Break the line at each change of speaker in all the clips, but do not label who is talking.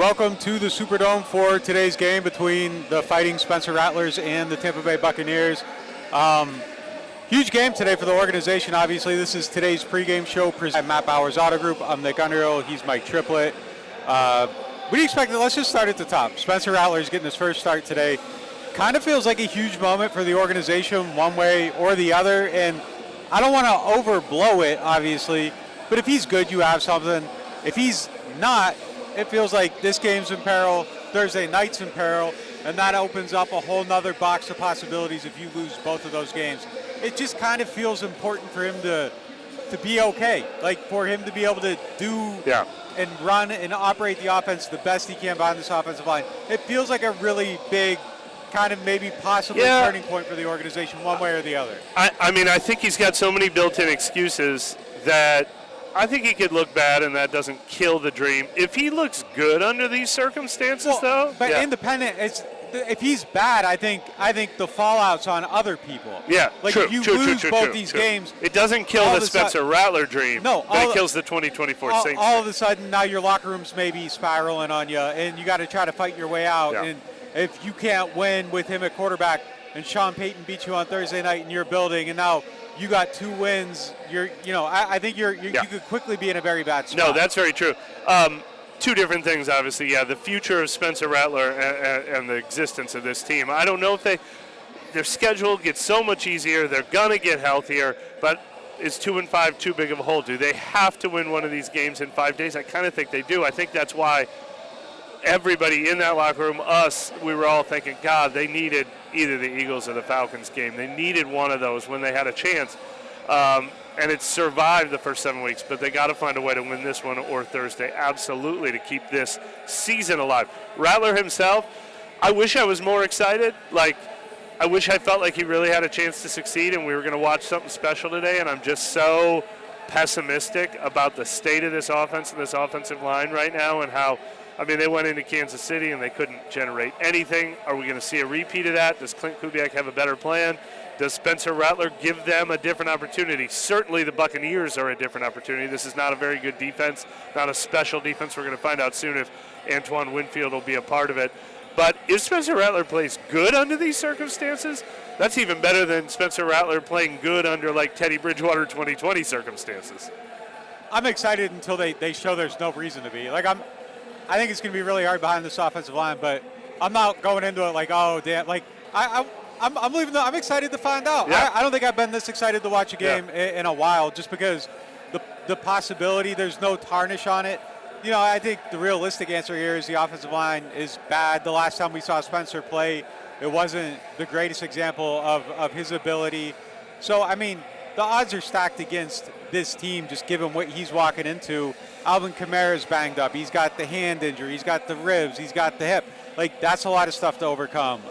welcome to the Superdome for today's game between the Fighting Spencer Rattlers and the Tampa Bay Buccaneers. Huge game today for the organization, obviously. This is today's pregame show presented by Matt Bauer's Auto Group. I'm Nick Underhill. He's Mike Triplett. What do you expect? Let's just start at the top. Spencer Rattler is getting his first start today. Kind of feels like a huge moment for the organization one way or the other, and I don't want to overblow it, obviously, but if he's good, you have something. If he's not, it feels like this game's in peril, Thursday night's in peril, and that opens up a whole nother box of possibilities if you lose both of those games. It just kind of feels important for him to be okay, like for him to be able to do and run and operate the offense the best he can behind this offensive line. It feels like a really big kind of maybe possibly turning point for the organization one way or the other.
I mean, I think he's got so many built-in excuses that I think he could look bad, and that doesn't kill the dream. If he looks good under these circumstances,
but independent, if he's bad, I think the fallout's on other people.
Yeah,
like
true,
if you
true,
lose
true,
both
true,
these
true.
games,
it doesn't kill the Spencer Rattler dream.
No,
but it kills the 2024 Saints.
All of a sudden, now your locker room's maybe spiraling on you, and you got to try to fight your way out. Yeah. And if you can't win with him at quarterback, and Sean Payton beat you on Thursday night in your building, and now you got 2 wins. I think you could quickly be in a very bad spot.
No, that's very true. Two different things, obviously. Yeah, the future of Spencer Rattler and the existence of this team. I don't know if their schedule gets so much easier. They're gonna get healthier, but is 2-5 too big of a hole? Do they have to win one of these games in 5 days? I kind of think they do. I think that's why everybody in that locker room, we were all thinking, God, they needed either the Eagles or the Falcons game. They needed one of those when they had a chance. And it's survived the first 7 weeks, but they got to find a way to win this one or Thursday, absolutely, to keep this season alive. Rattler himself, I wish I was more excited. I wish I felt like he really had a chance to succeed and we were going to watch something special today, and I'm just so pessimistic about the state of this offense and this offensive line right now and how, they went into Kansas City and they couldn't generate anything. Are we going to see a repeat of that? Does Clint Kubiak have a better plan? Does Spencer Rattler give them a different opportunity? Certainly the Buccaneers are a different opportunity. This is not a very good defense, not a special defense. We're going to find out soon if Antoine Winfield will be a part of it. But if Spencer Rattler plays good under these circumstances, that's even better than Spencer Rattler playing good under Teddy Bridgewater 2020 circumstances. I'm
excited until they show there's no reason to be. I think it's going to be really hard behind this offensive line, but I'm not going into it oh, damn. I'm leaving. I'm excited to find out.
Yeah.
I don't think I've been this excited to watch a game in a while, just because the possibility, there's no tarnish on it. I think the realistic answer here is the offensive line is bad. The last time we saw Spencer play, it wasn't the greatest example of his ability. So, the odds are stacked against this team, just given what he's walking into. Alvin Kamara's banged up. He's got the hand injury. He's got the ribs. He's got the hip. That's a lot of stuff to overcome.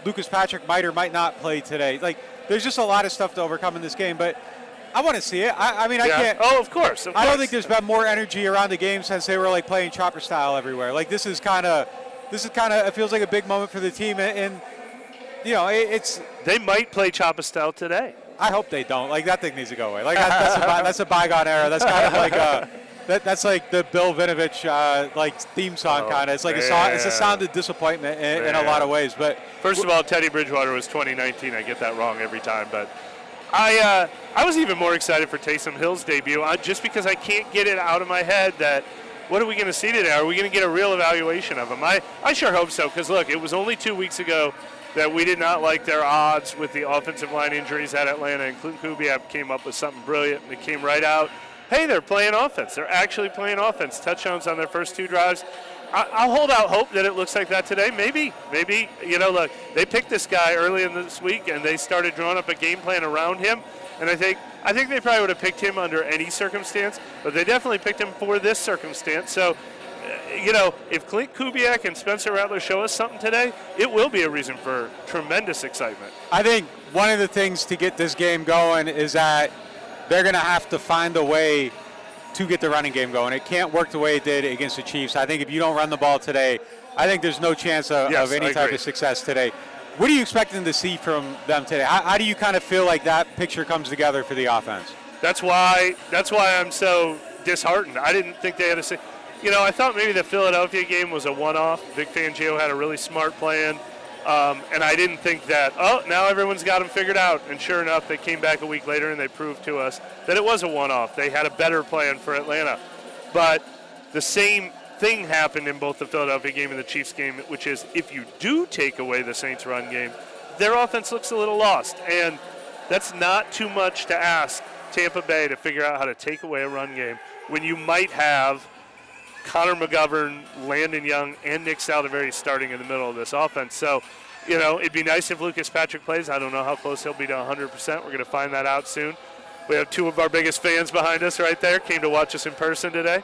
Lucas Patrick might or might not play today. There's just a lot of stuff to overcome in this game, but I want to see it. I can't.
Oh, of course.
I don't think there's been more energy around the game since they were playing chopper style everywhere. This is kind of. It feels like a big moment for the team, and it's.
They might play chopper style today.
I hope they don't. That thing needs to go away. That's a bygone era. That's kind of that's like the Bill Vinovich theme song kind of. It's it's a sound of disappointment in a lot of ways. But
first of all, Teddy Bridgewater was 2019. I get that wrong every time. But I was even more excited for Taysom Hill's debut just because I can't get it out of my head that what are we going to see today? Are we going to get a real evaluation of him? I sure hope so, because look, it was only 2 weeks ago that we did not like their odds with the offensive line injuries at Atlanta, and Clint Kubiak came up with something brilliant, and it came right out. Hey, they're playing offense. They're actually playing offense. Touchdowns on their first 2 drives. I'll hold out hope that it looks like that today. Maybe, look, they picked this guy early in this week, and they started drawing up a game plan around him, and I think they probably would have picked him under any circumstance, but they definitely picked him for this circumstance. So, if Clint Kubiak and Spencer Rattler show us something today, it will be a reason for tremendous excitement.
I think one of the things to get this game going is that they're going to have to find a way to get the running game going. It can't work the way it did against the Chiefs. I think if you don't run the ball today, I think there's no chance of any type of success today. What are you expecting to see from them today? How do you kind of feel like that picture comes together for the offense?
That's why I'm so disheartened. I didn't think they had a I thought maybe the Philadelphia game was a one-off. Vic Fangio had a really smart plan, and I didn't think that, now everyone's got them figured out. And sure enough, they came back a week later and they proved to us that it was a one-off. They had a better plan for Atlanta. But the same thing happened in both the Philadelphia game and the Chiefs game, which is if you do take away the Saints' run game, their offense looks a little lost. And that's not too much to ask Tampa Bay to figure out how to take away a run game when you might have Connor McGovern, Landon Young, and Nick Saldiveri starting in the middle of this offense. So, it'd be nice if Lucas Patrick plays. I don't know how close he'll be to 100%. We're going to find that out soon. We have two of our biggest fans behind us right there, came to watch us in person today.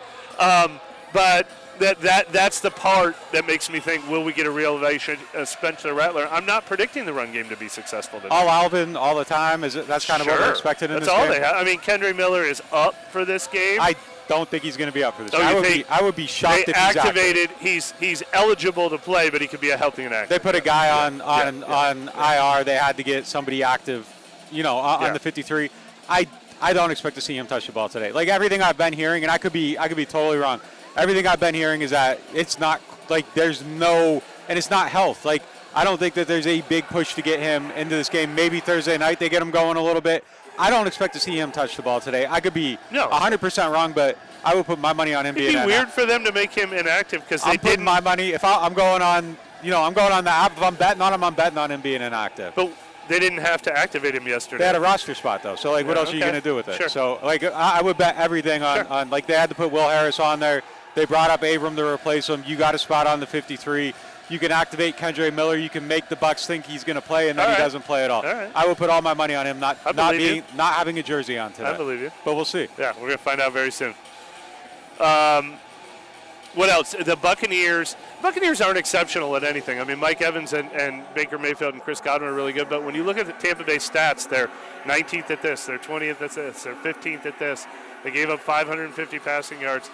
But that's the part that makes me think, will we get a real evaluation of Spencer Rattler? I'm not predicting the run game to be successful today.
All Alvin all the time? That's kind of what we're expected in this game?
That's all they have. I mean, Kendry Miller is up for this game.
I don't think he's going to be up for this. I would be shocked if he's
activated. He's eligible to play, but he could be a healthy and active.
They put a guy on IR. They had to get somebody active, on the 53. I don't expect to see him touch the ball today. Like everything I've been hearing, and I could be totally wrong. Everything I've been hearing is that it's not like there's no, and it's not health. Like I don't think that there's a big push to get him into this game. Maybe Thursday night they get him going a little bit. I don't expect to see him touch the ball today. I could be 100% wrong, but I would put my money on him being
inactive. It'd be weird for them to make him inactive because they
putting my money. If I'm going on, I'm going on the app. If I'm betting on him, I'm betting on him being inactive.
But they didn't have to activate him yesterday.
They had a roster spot though, so what else are you going to do with it?
Sure.
So I would bet everything on they had to put Will Harris on there. They brought up Abram to replace him. You got a spot on the 53. You can activate Kendry Miller. You can make the Bucs think he's going to play, and then he doesn't play at all. I would put all my money on him not having a jersey on today.
I believe you.
But we'll see.
Yeah, we're going to find out very soon. What else? The Buccaneers aren't exceptional at anything. I mean, Mike Evans and Baker Mayfield and Chris Godwin are really good, but when you look at the Tampa Bay stats, they're 19th at this, they're 20th at this, they're 15th at this. They gave up 550 passing yards.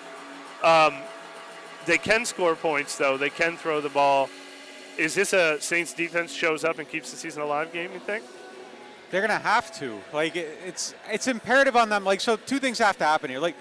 They can score points, though. They can throw the ball. Is this a Saints defense shows up and keeps the season alive game, you think?
They're going to have to. Like, it's imperative on them. Like, so two things have to happen here. Like,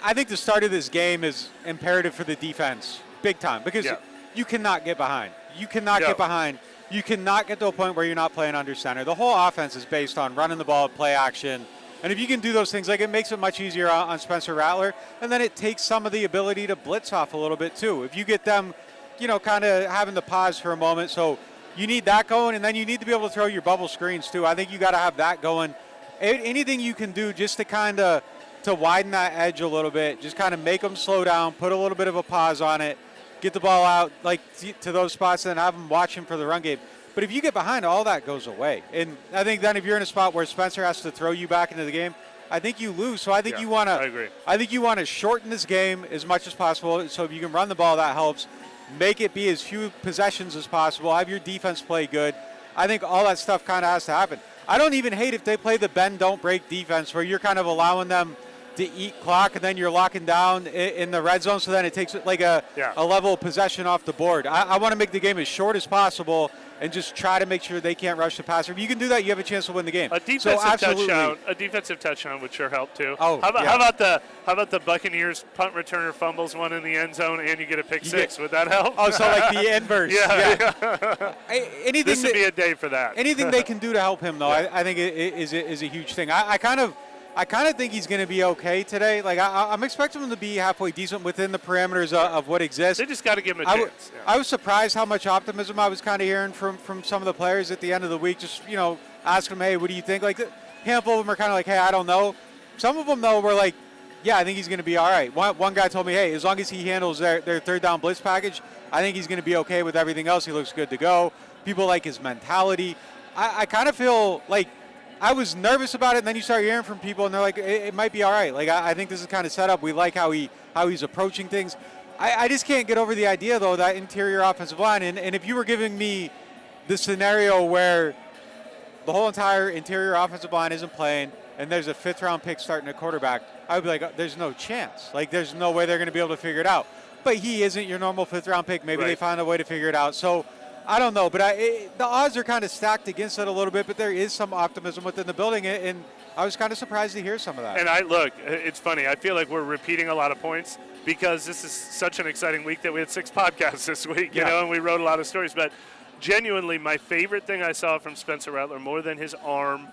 I think the start of this game is imperative for the defense, big time, because you cannot get behind. You cannot get behind. You cannot get to a point where you're not playing under center. The whole offense is based on running the ball, play action. And if you can do those things, like it makes it much easier on Spencer Rattler, and then it takes some of the ability to blitz off a little bit too. If you get them, kind of having to pause for a moment, so you need that going, and then you need to be able to throw your bubble screens too. I think you got to have that going. Anything you can do just to kind of to widen that edge a little bit, just kind of make them slow down, put a little bit of a pause on it, get the ball out like to those spots, and have them watching for the run game. But if you get behind, all that goes away. And I think then if you're in a spot where Spencer has to throw you back into the game, I think you lose. So I think you want to.
I agree.
I think you want to shorten this game as much as possible. So if you can run the ball, that helps. Make it be as few possessions as possible. Have your defense play good. I think all that stuff kind of has to happen. I don't even hate if they play the bend, don't break defense, where you're kind of allowing them to eat clock, and then you're locking down in the red zone. So then it takes like a level of possession off the board. I want to make the game as short as possible and just try to make sure they can't rush the passer. If you can do that, you have a chance to win the game.
A defensive touchdown would sure help too.
Oh,
how about the Buccaneers punt returner fumbles one in the end zone and you get a pick six? Would that help?
Oh, so like the inverse.
This would be a day for that.
Anything they can do to help him, though, I think is a huge thing. I kind of think he's going to be okay today. Like I'm expecting him to be halfway decent within the parameters of what exists.
They just got to give him a chance.
I was surprised how much optimism I was kind of hearing from some of the players at the end of the week. Just asking them, hey, what do you think? Like a handful of them are kind of like, hey, I don't know. Some of them though were like, yeah, I think he's going to be all right. One guy told me, hey, as long as he handles their third down blitz package, I think he's going to be okay with everything else. He looks good to go. People like his mentality. I kind of feel like I was nervous about it, and then you start hearing from people, and they're like, it might be all right. Like, I think this is kind of set up. We like how he's approaching things. I just can't get over the idea, though, that interior offensive line. And if you were giving me the scenario where the whole entire interior offensive line isn't playing and there's a fifth-round pick starting at quarterback, I would be like, there's no chance. Like, there's no way they're going to be able to figure it out. But he isn't your normal fifth-round pick. Maybe they find a way to figure it out. So I don't know, but the odds are kind of stacked against it a little bit, but there is some optimism within the building, and I was kind of surprised to hear some of that.
And look, it's funny. I feel like we're repeating a lot of points. because this is such an exciting week that we had 6 podcasts this week, you
Yeah.
know, and we wrote a lot of stories. But genuinely, my favorite thing I saw from Spencer Rattler, more than his arm,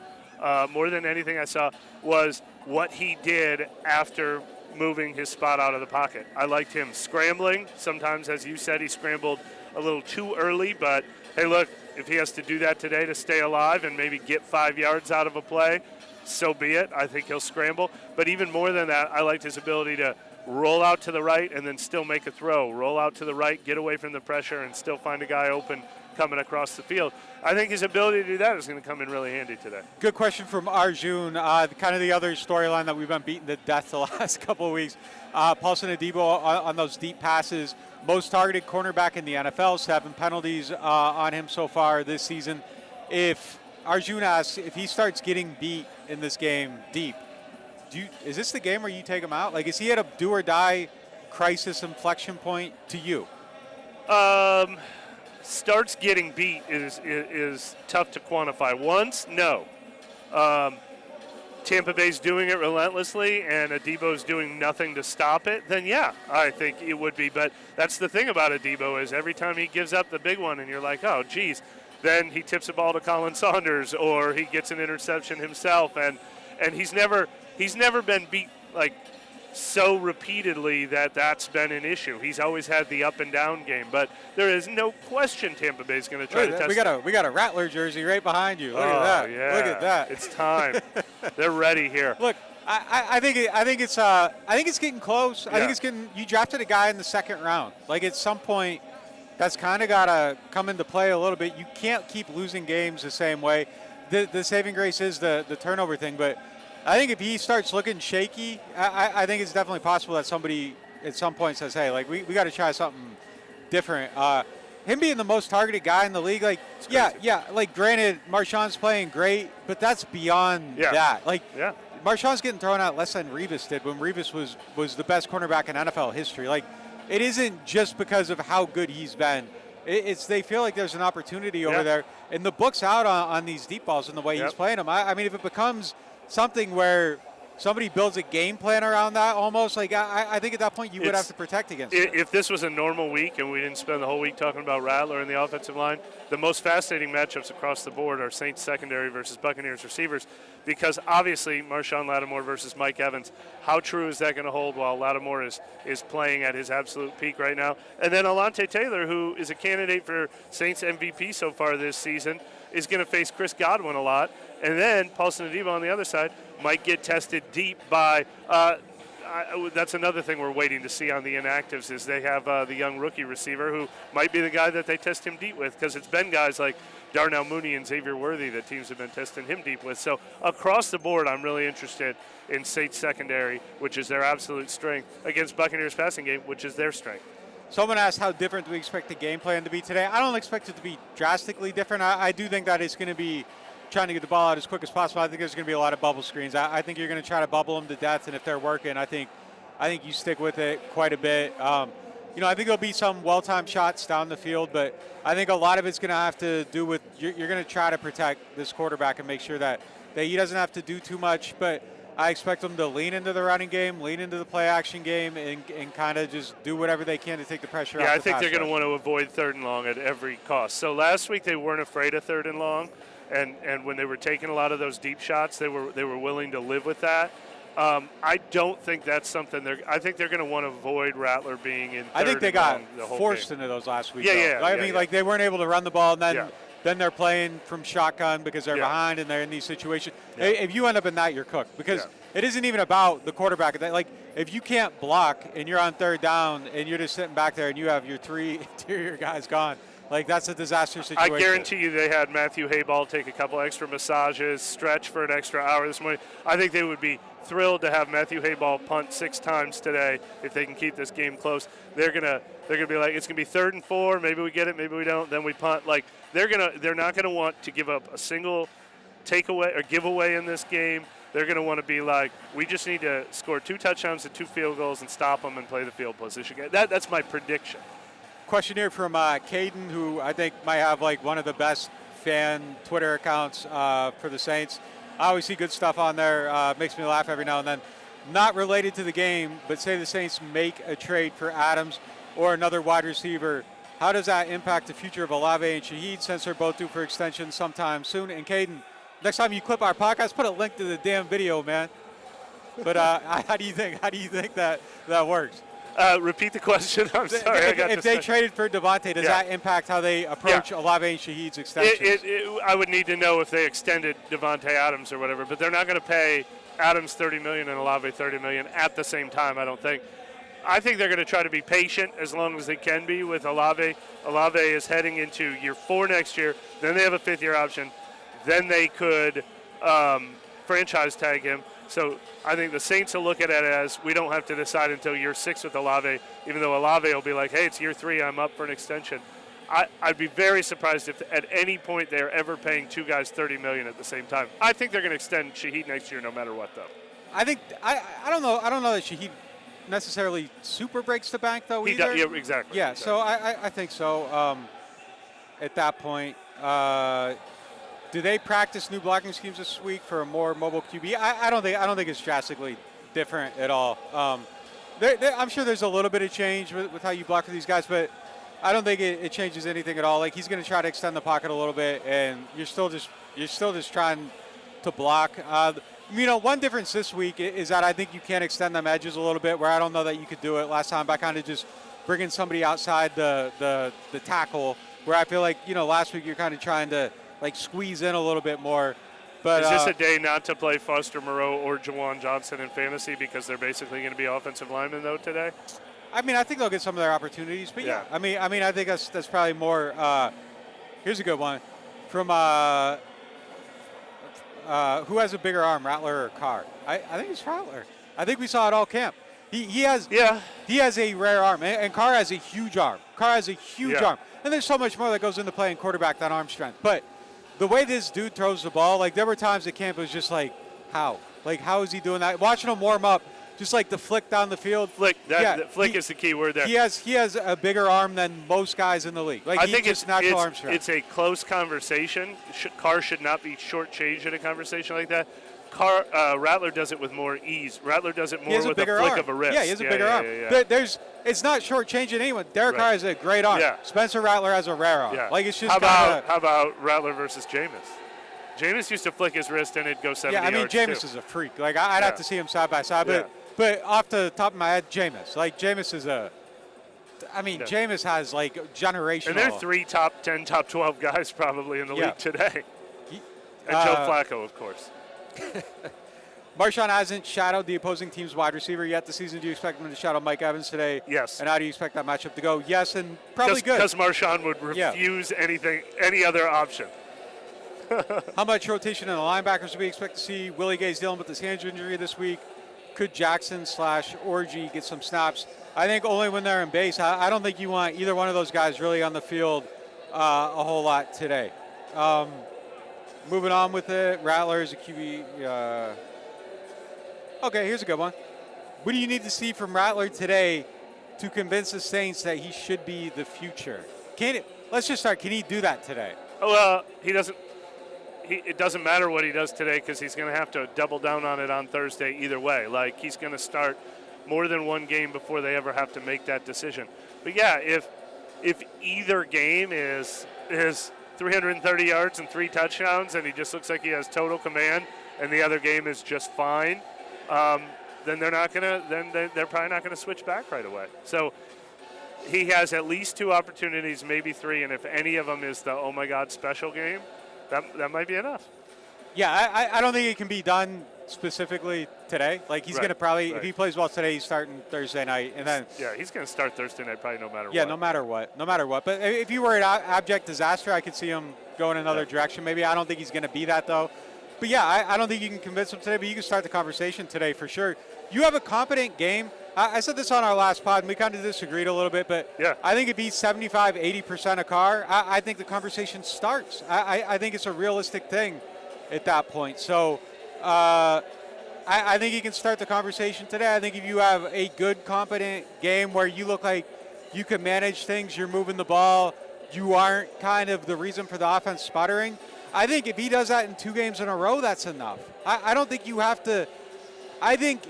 more than anything I saw, was what he did after moving his spot out of the pocket. I liked him scrambling. Sometimes, as you said, he scrambled a little too early, but hey, look, if he has to do that today to stay alive and maybe get 5 yards out of a play, so be it. I think he'll scramble. But even more than that, I liked his ability to roll out to the right and then still make a throw. Roll out to the right, get away from the pressure, and still find a guy open coming across the field. I think his ability to do that is going to come in really handy today.
Good question from Arjun. Kind of the other storyline that we've been beaten to death the last couple of weeks. Paulson Adebo on those deep passes. Most targeted cornerback in the NFL, 7 penalties on him so far this season. If Arjun asks, if he starts getting beat in this game deep, is this the game where you take him out? Like, is he at a do-or-die crisis inflection point to you?
Starts getting beat is tough to quantify. Once, no. Tampa Bay's doing it relentlessly and Adebo's doing nothing to stop it, then yeah, I think it would be. But that's the thing about Adebo is every time he gives up the big one and you're like, oh, geez, then he tips a ball to Colin Saunders or he gets an interception himself. And he's never been beat like so repeatedly that's been an issue. He's always had the up and down game, but there is no question Tampa Bay's going to try to test.
We got a Rattler jersey right behind you. Look at that.
Yeah.
Look at that.
It's time. They're ready here.
Look, I think it's getting close.
Yeah.
I think it's getting. You drafted a guy in the second round. Like at some point, that's kind of got to come into play a little bit. You can't keep losing games the same way. The saving grace is the turnover thing, but I think if he starts looking shaky, I think it's definitely possible that somebody at some point says, hey, like we got to try something different. Him being the most targeted guy in the league, like, yeah, like granted, Marshawn's playing great, but that's beyond that. Like, Marshawn's getting thrown out less than Revis did when Revis was the best cornerback in NFL history. Like, it isn't just because of how good he's been. It's they feel like there's an opportunity over there, and the book's out on these deep balls and the way he's playing them. I mean, if it becomes something where somebody builds a game plan around that almost, like I think at that point you would have to protect against it.
If this was a normal week and we didn't spend the whole week talking about Rattler and the offensive line, the most fascinating matchups across the board are Saints secondary versus Buccaneers receivers, because obviously Marshawn Lattimore versus Mike Evans, how true is that going to hold while Lattimore is playing at his absolute peak right now? And then Alontae Taylor, who is a candidate for Saints MVP so far this season, is going to face Chris Godwin a lot. And then Paulson Adebo on the other side might get tested deep by that's another thing we're waiting to see on the inactives is they have the young rookie receiver who might be the guy that they test him deep with, because it's been guys like Darnell Mooney and Xavier Worthy that teams have been testing him deep with. So across the board, I'm really interested in Saints secondary, which is their absolute strength, against Buccaneers passing game, which is their strength.
Someone asked how different do we expect the game plan to be today. I don't expect it to be drastically different. I do think that it's going to be trying to get the ball out as quick as possible. I think there's going to be a lot of bubble screens. I think you're going to try to bubble them to death, and if they're working, I think you stick with it quite a bit. I think there'll be some well-timed shots down the field, but I think a lot of it's going to have to do with you're going to try to protect this quarterback and make sure that he doesn't have to do too much. But I expect them to lean into the running game, lean into the play-action game, and kind of just do whatever they can to take the pressure off.
Yeah, I think they're going to want to avoid third and long at every cost. So last week they weren't afraid of third and long. And when they were taking a lot of those deep shots, they were willing to live with that. I don't think that's something I think they're going to want to avoid Rattler being in third.
I think they got
the whole
forced
game.
into those last week.
Like
they weren't able to run the ball, and then they're playing from shotgun because they're behind and they're in these situations. If you end up in that, you're cooked, because it isn't even about the quarterback. Like, if you can't block and you're on third down and you're just sitting back there and you have your 3 interior guys gone, like, that's a disaster situation.
I guarantee you they had Matthew Hayball take a couple extra massages, stretch for an extra hour this morning. I think they would be thrilled to have Matthew Hayball punt 6 times today if they can keep this game close. They're gonna be like, it's gonna be 3rd and 4. Maybe we get it, maybe we don't. Then we punt. Like, they're not gonna want to give up a single takeaway or giveaway in this game. They're going to want to be like, we just need to score 2 touchdowns and 2 field goals and stop them and play the field position game. That's my prediction.
Question here from Caden, who I think might have like one of the best fan Twitter accounts for the Saints. I always see good stuff on there. Makes me laugh every now and then. not related to the game, but say the Saints make a trade for Adams or another wide receiver, how does that impact the future of Olave and Shaheed since they're both due for extension sometime soon? And Caden, next time you clip our podcast, put a link to the damn video, man. But how do you think that works?
Repeat the question. I'm sorry.
If they traded for Devontae, does that impact how they approach Olave and Shaheed's extensions?
I would need to know if they extended Devontae Adams or whatever, but they're not going to pay Adams $30 million and Olave $30 million at the same time, I don't think. I think they're going to try to be patient as long as they can be with Olave. Olave is heading into year 4 next year. Then they have a 5th-year option. Then they could franchise tag him. So I think the Saints will look at it as we don't have to decide until year 6 with Olave, even though Olave will be like, hey, it's year 3, I'm up for an extension. I'd be very surprised if at any point they're ever paying 2 guys $30 million at the same time. I think they're going to extend Shaheed next year no matter what, though.
I don't know that Shaheed necessarily super breaks the bank, though, either.
Yeah, exactly.
Yeah,
exactly.
so I think so. At that point, do they practice new blocking schemes this week for a more mobile QB? I don't think it's drastically different at all. I'm sure there's a little bit of change with how you block for these guys, but I don't think it changes anything at all. Like, he's going to try to extend the pocket a little bit, and you're still just trying to block. One difference this week is that I think you can extend them edges a little bit, where I don't know that you could do it last time by kind of just bringing somebody outside the tackle, where I feel like, last week you're kind of trying to like squeeze in a little bit more. But
is this a day not to play Foster Moreau or Jawan Johnson in fantasy because they're basically going to be offensive linemen though today?
I think they'll get some of their opportunities, but yeah. I think that's probably more. Here's a good one from who has a bigger arm, Rattler or Carr? I think it's Rattler. I think we saw it all camp. He has a rare arm, and Carr has a huge arm. Arm, and there's so much more that goes into playing quarterback than arm strength. But the way this dude throws the ball, like there were times at camp it was just like, how is he doing that? Watching him warm up, just like the flick down the field.
Flick is the key word there.
He has a bigger arm than most guys in the league. Like,
I think
it's natural arm strength.
It's a close conversation. Carr should not be shortchanged in a conversation like that. Rattler does it with more ease. Rattler does it more with a flick of a wrist.
Yeah, he has a bigger arm. It's not shortchanging anyone. Derek Carr has a great arm. Yeah. Spencer Rattler has a rare arm.
Yeah.
Like, it's just
how about Rattler versus Jameis? Jameis used to flick his wrist and it'd go 70 yards.
Yeah, Jameis is a freak. Like, I'd have to see him side by side. But off the top of my head, Jameis. Like, Jameis is Jameis has, like, generational.
And there are 3 top 10, top 12 guys probably in the league today. And Joe Flacco, of course.
Marshawn hasn't shadowed the opposing team's wide receiver yet this season. Do you expect him to shadow Mike Evans today?
Yes.
And how do you expect that matchup to go? Yes, and probably good.
Because Marshawn would refuse any other option.
How much rotation in the linebackers do we expect to see? Willie Gay's dealing with his hand injury this week. Could Jackson/Orgy get some snaps? I think only when they're in base. I don't think you want either one of those guys really on the field a whole lot today. Moving on with it, Rattler is a QB. Okay, here's a good one. What do you need to see from Rattler today to convince the Saints that he should be the future? Let's just start. Can he do that today?
Well, he doesn't. It doesn't matter what he does today because he's going to have to double down on it on Thursday either way. Like, he's going to start more than one game before they ever have to make that decision. But yeah, if either game is 330 yards and 3 touchdowns, and he just looks like he has total command, and the other game is just fine, then they're probably not gonna switch back right away. So he has at least 2 opportunities, maybe 3, and if any of them is the oh my God special game, that might be enough.
Yeah, I don't think it can be done specifically today. Like, he's going to probably, if he plays well today, he's starting Thursday night. And then
he's going to start Thursday night probably no matter what.
Yeah, no matter what. But if you were an abject disaster, I could see him going another direction. Maybe I don't think he's going to be that, though. But, yeah, I don't think you can convince him today, but you can start the conversation today for sure. You have a competent game. I said this on our last pod, and we kind of disagreed a little bit, but I think if he's 75, 80% a Carr, I think the conversation starts. I think it's a realistic thing at that point. So I think you can start the conversation today. I think if you have a good, competent game where you look like you can manage things, you're moving the ball, you aren't kind of the reason for the offense sputtering, I think if he does that in 2 games in a row, that's enough. I don't think you have to – I think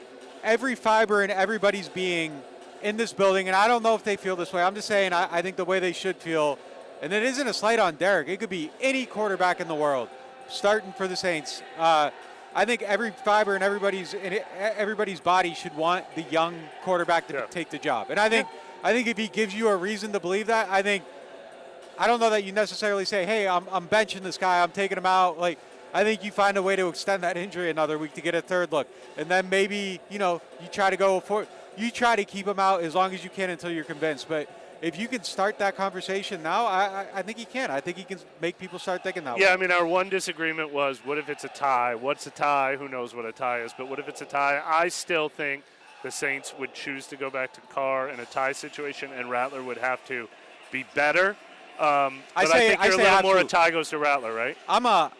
every fiber in everybody's being in this building, and I don't know if they feel this way. I'm just saying I think the way they should feel, and it isn't a slight on Derek. It could be any quarterback in the world starting for the Saints. I think every fiber in everybody's body should want the young quarterback to take the job. And I think if he gives you a reason to believe that, I don't know that you necessarily say, hey, I'm benching this guy, I'm taking him out. Like, I think you find a way to extend that injury another week to get a third look. And then maybe, you try to keep him out as long as you can until you're convinced. But if you can start that conversation now, I think he can. I think he can make people start thinking that way.
Yeah, I mean, our one disagreement was, what if it's a tie? What's a tie? Who knows what a tie is? But what if it's a tie? I still think the Saints would choose to go back to Carr in a tie situation, and Rattler would have to be better. But I think you're a little more a tie goes to Rattler, right?
I'm a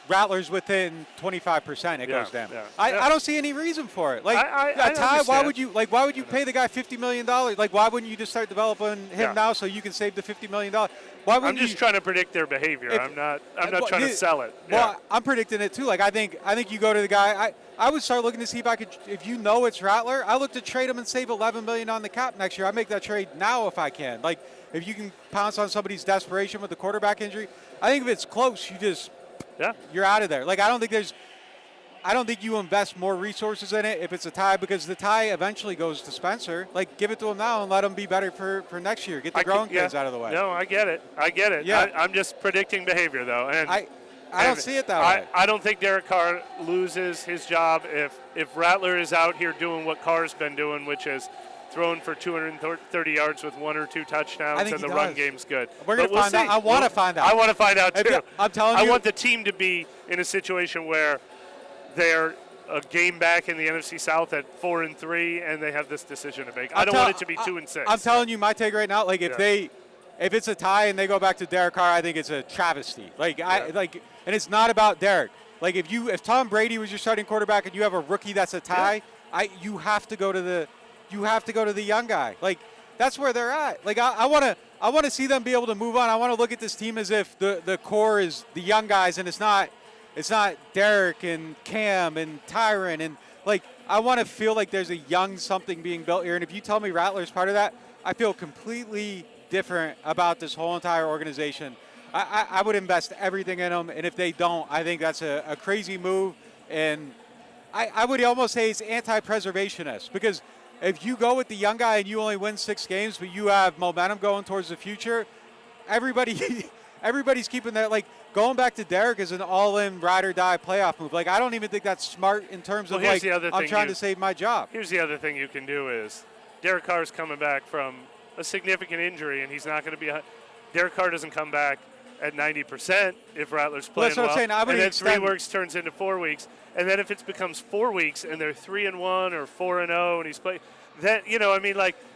Rattler's within 25%. It goes down. I don't see any reason for it. Like a tie, why would you pay the guy $50 million? Like, why wouldn't you just start developing him now so you can save the $50 million? Why wouldn't
I'm just trying to predict their behavior. I'm not trying to sell it.
Well, I'm predicting it too. Like, I think you go to the guy. I would start looking to see if you know it's Rattler, I look to trade him and save $11 million on the cap next year. I make that trade now if I can. Like, if you can pounce on somebody's desperation with the quarterback injury, I think if it's close, you're out of there. Like, I don't think you invest more resources in it if it's a tie, because the tie eventually goes to Spencer. Like, give it to him now and let him be better for next year. Get the growing kids out of the way.
No, I get it. Yeah. I'm just predicting behavior, though. And
I don't see it that way.
I don't think Derek Carr loses his job if Rattler is out here doing what Carr's been doing, which is throwing for 230 yards with 1 or 2 touchdowns, and the run game's good.
We're going to find out. I want to find out.
I want to find out, too.
I'm telling you.
I want the team to be in a situation where they're a game back in the NFC South at 4-3, and they have this decision to make. I don't want it to be 2-6.
I'm telling you my take right now. Like, if it's a tie and they go back to Derek Carr, I think it's a travesty. And it's not about Derek. Like, if Tom Brady was your starting quarterback and you have a rookie that's a tie, you have to go to the young guy. Like, that's where they're at. Like, I want to see them be able to move on. I want to look at this team as if the core is the young guys, and it's not Derek and Cam and Tyron, and like, I want to feel like there's a young something being built here. And if you tell me Rattler's part of that, I feel completely different about this whole entire organization. I would invest everything in them, and if they don't, I think that's a crazy move. And I would almost say it's anti-preservationist, because if you go with the young guy and you only win 6 games, but you have momentum going towards the future, everybody's keeping that. Like, going back to Derek is an all-in ride-or-die playoff move. Like, I don't even think that's smart in terms of, like, I'm trying to save my job.
Here's the other thing you can do is Derek Carr's coming back from a significant injury, and he's not going to be – Derek Carr doesn't come back at 90% if Rattler's playing
that's what I'm saying.
And then 3 weeks turns into 4 weeks. And then if it becomes 4 weeks and they're 3-1 or 4-0 and he's playing – then, like –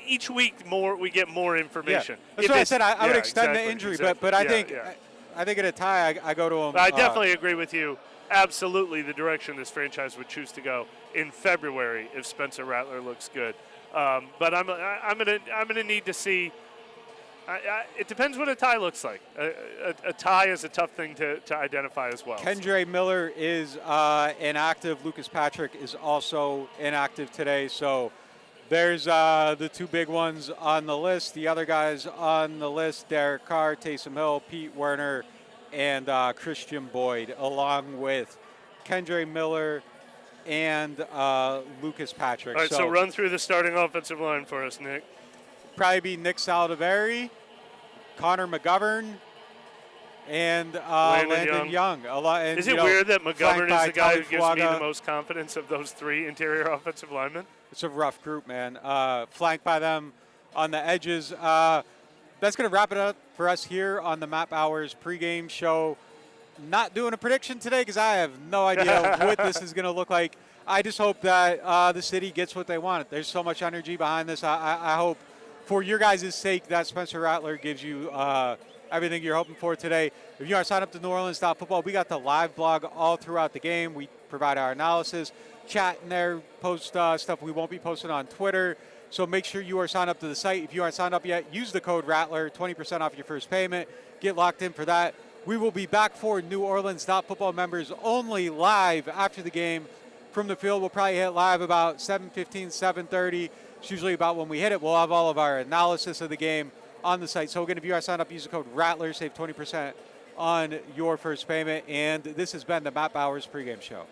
each week we get more information.
Yeah. That's what I said. I would extend the injury, but I think at a tie, I go to him.
I definitely agree with you. Absolutely, the direction this franchise would choose to go in February if Spencer Rattler looks good. But I'm gonna need to see. It depends what a tie looks like. A tie is a tough thing to identify as well.
Kendre Miller is inactive. Lucas Patrick is also inactive today. So there's the 2 big ones on the list. The other guys on the list, Derek Carr, Taysom Hill, Pete Werner, and Christian Boyd, along with Kendre Miller and Lucas Patrick.
All right, so run through the starting offensive line for us, Nick.
Probably be Nick Saldiveri, Connor McGovern, and Landon Young.
Is it weird that McGovern is the guy who gives me the most confidence of those 3 interior offensive linemen?
It's a rough group, man. Flanked by them on the edges. That's going to wrap it up for us here on the Map Hours pregame show. Not doing a prediction today because I have no idea what this is going to look like. I just hope that the city gets what they want. There's so much energy behind this. I hope, for your guys' sake, that Spencer Rattler gives you everything you're hoping for today. If you are signed up to NewOrleans.Football, we got the live blog all throughout the game. We provide our analysis, chat in there, post stuff we won't be posting on Twitter. So make sure you are signed up to the site. If you aren't signed up yet, use the code Rattler, 20% off your first payment. Get locked in for that. We will be back for NewOrleans.Football members only live after the game from the field. We'll probably hit live about 7:15, 7:30. It's usually about when we hit it. We'll have all of our analysis of the game on the site. So again, if you are signed up, use the code Rattler, save 20% on your first payment. And this has been the Matt Bowers pregame show.